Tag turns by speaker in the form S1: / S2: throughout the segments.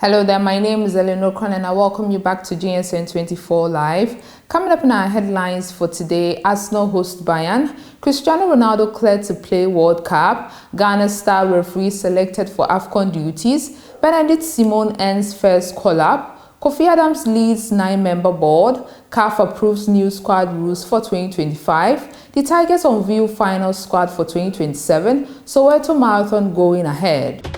S1: Hello there, my name is Eleanor Kron and I welcome you back to GSN 24 Live. Coming up in our headlines for today, Arsenal host Bayern, Cristiano Ronaldo cleared to play World Cup, Ghana's star referee selected for AFCON duties, Benedict ends first call-up, Kofi Adams leads 9-member board, CAF approves new squad rules for 2025, the Tigers unveil final squad for 2027, Soweto Marathon going ahead.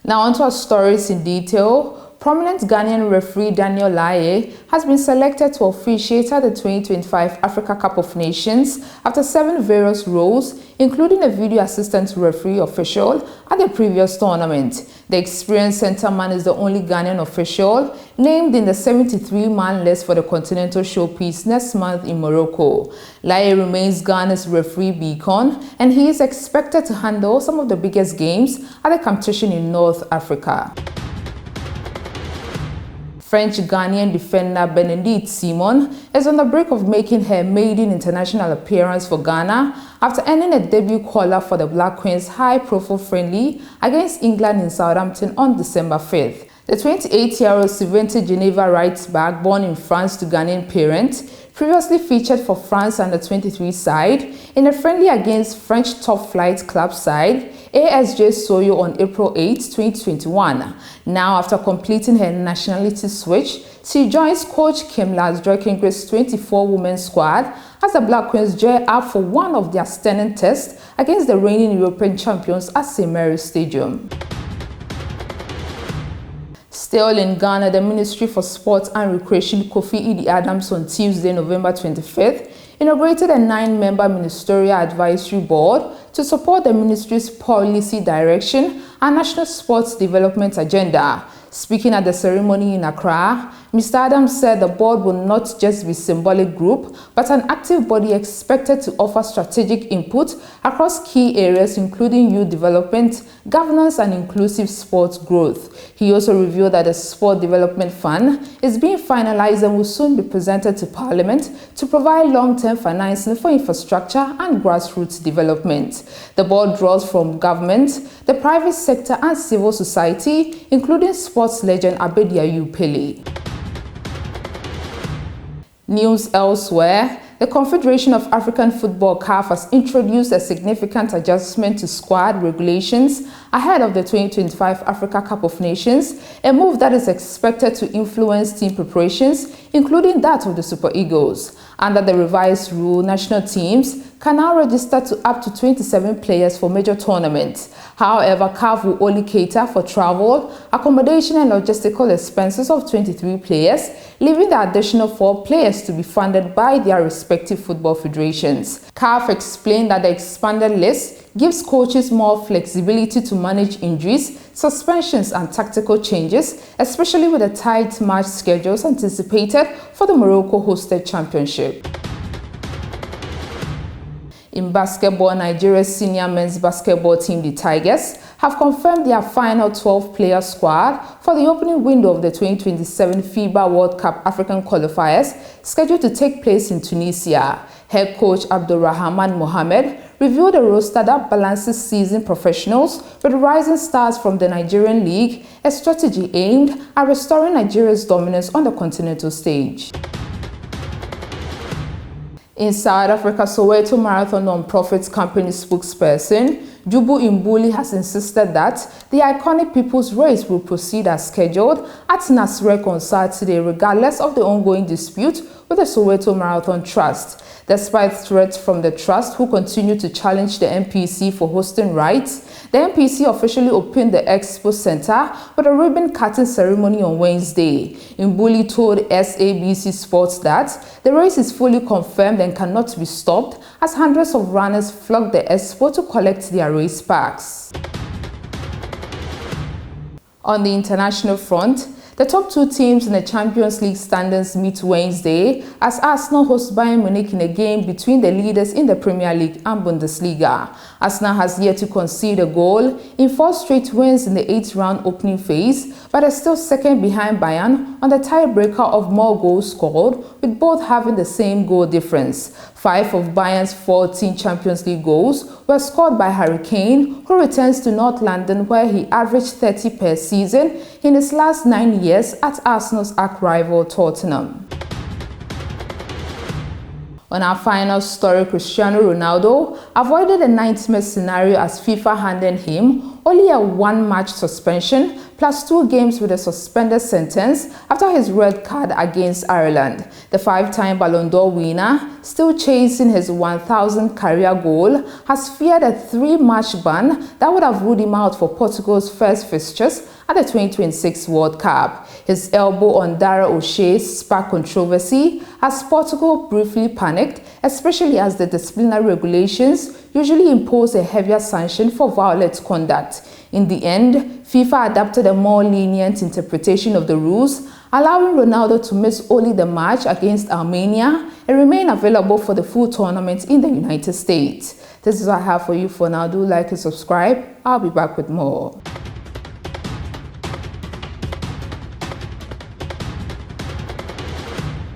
S1: Now onto our stories in detail. Prominent Ghanaian referee LARYEA has been selected to officiate at the 2025 Africa Cup of Nations after 7 various roles, including a video assistant referee official at the previous tournament. The experienced centreman is the only Ghanaian official named in the 73-man list for the Continental Showpiece next month in Morocco. LARYEA remains Ghana's referee beacon, and he is expected to handle some of the biggest games at the competition in North Africa. French-GHANAIAN defender Benedict is on the brink of making her maiden international appearance for Ghana after earning a debut caller for the Black Queens high-profile friendly against England in Southampton on December 5th. The 28-year-old Sylvante Geneva right back, born in France to Ghanaian parents, previously featured for France under-23 side in a friendly against French top-flight club side ASJ Soyo on April 8, 2021. Now, after completing her nationality switch, she joins coach Kim Lasdroy-Kingre's 24-woman squad as the Black Queens gear up for one of their stunning tests against the reigning European champions at St. Mary's Stadium. Still in Ghana, the Ministry for Sport and Recreation KOFI Adams on Tuesday, November 25th, inaugurated a 9-member ministerial advisory board to support the ministry's policy direction and national sports development agenda. Speaking at the ceremony in Accra, Mr. Adams said the board will not just be a symbolic group, but an active body expected to offer strategic input across key areas including youth development, governance, and inclusive sports growth. He also revealed that the Sport Development Fund is being finalized and will soon be presented to Parliament to provide long-term financing for infrastructure and grassroots development. The board draws from government, the private sector, and civil society, including sports legend Abediayu Pele. News elsewhere. The Confederation of African Football CAF has introduced a significant adjustment to squad regulations ahead of the 2025 Africa Cup of Nations, a move that is expected to influence team preparations, including that of the Super Eagles. Under the revised rule, national teams can now register to up to 27 players for major tournaments. However, CAF will only cater for travel, accommodation, and logistical expenses of 23 players, leaving the additional 4 players to be funded by their respective football federations. CAF explained that the expanded list gives coaches more flexibility to manage injuries, suspensions, and tactical changes, especially with the tight match schedules anticipated for the Morocco-hosted championship. In basketball, Nigeria's senior men's basketball team, the Tigers, have confirmed their final 12-player squad for the opening window of the 2027 FIBA World Cup African qualifiers scheduled to take place in Tunisia. Head coach Abdulrahman Mohamed revealed a roster that balances seasoned professionals with rising stars from the Nigerian League, a strategy aimed at restoring Nigeria's dominance on the continental stage. In South Africa, Soweto Marathon non-profit company spokesperson Jubu Imbuli has insisted that the iconic People's Race will proceed as scheduled at Nasrec on Saturday, regardless of the ongoing dispute with the Soweto Marathon Trust. Despite threats from the trust, who continue to challenge the MPC for hosting rights, the MPC officially opened the Expo Center with a ribbon-cutting ceremony on Wednesday. Imbuli told SABC Sports that the race is fully confirmed and cannot be stopped, as hundreds of runners flocked the Expo to collect their race packs. On the international front, The top two teams in the Champions League standings meet Wednesday as Arsenal hosts Bayern Munich in a game between the leaders in the Premier League and Bundesliga. Arsenal has yet to concede a goal in 4 straight wins in the 8th round opening phase, but is still second behind Bayern on the tiebreaker of more goals scored, with both having the same goal difference. 5 of Bayern's 14 Champions League goals were scored by Harry Kane, who returns to North London where he averaged 30 per season in his last 9 years at Arsenal's arch-rival Tottenham. On our final story, Cristiano Ronaldo avoided a nightmare scenario as FIFA handed him only a 1-match suspension plus 2 games with a suspended sentence after his red card against Ireland. The 5-time Ballon d'Or winner, still chasing his 1,000th career goal, has feared a 3-match ban that would have ruled him out for Portugal's first fixtures at the 2026 World Cup. His elbow on Dara O'Shea sparked controversy as Portugal briefly panicked, especially as the disciplinary regulations usually impose a heavier sanction for violent conduct. In the end, FIFA adopted a more lenient interpretation of the rules, allowing Ronaldo to miss only the match against Armenia and remain available for the full tournament in the United States. This is what I have for you for now. Do like and subscribe. I'll be back with more.